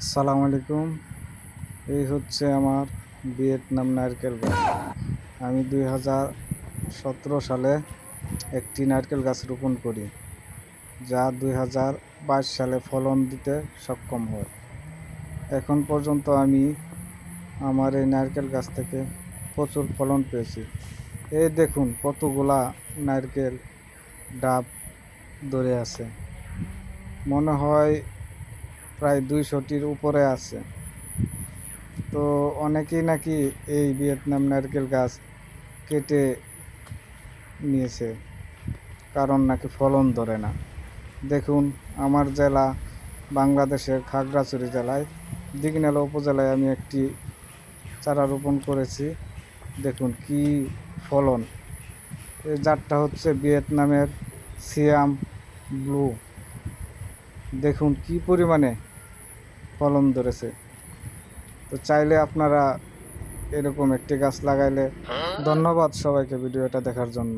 আসসালামু আলাইকুম। এই হচ্ছে আমার ভিয়েতনাম নারকেল গাছ। আমি 2017 সালে একটি নারকেল গাছ রোপণ করি, যা 2022 সালে ফলন দিতে সক্ষম হয়। এখন পর্যন্ত আমি আমার এই নারকেল গাছ থেকে প্রচুর ফলন পেয়েছি। এই দেখুন কতগুলা নারকেল ডাব ধরে আছে, মনে হয় প্রায় 200টির উপরে আছে। তো অনেকেই নাকি এই ভিয়েতনাম নারকেল গাছ কেটে নিয়েছে, কারণ নাকি ফলন ধরে না। দেখুন, আমার জেলা বাংলাদেশের খাগড়াছড়ি জেলায় দিঘিনালা উপজেলায় আমি একটি চারা রোপণ করেছি। দেখুন কি ফলন! এই জাতটা হচ্ছে ভিয়েতনামের সিয়াম ব্লু। দেখুন কি পরিমাণে ফলন ধরেছে। তো চাইলে আপনারা এরকম একটি গাছ লাগাইলে। ধন্যবাদ সবাইকে ভিডিওটা দেখার জন্য।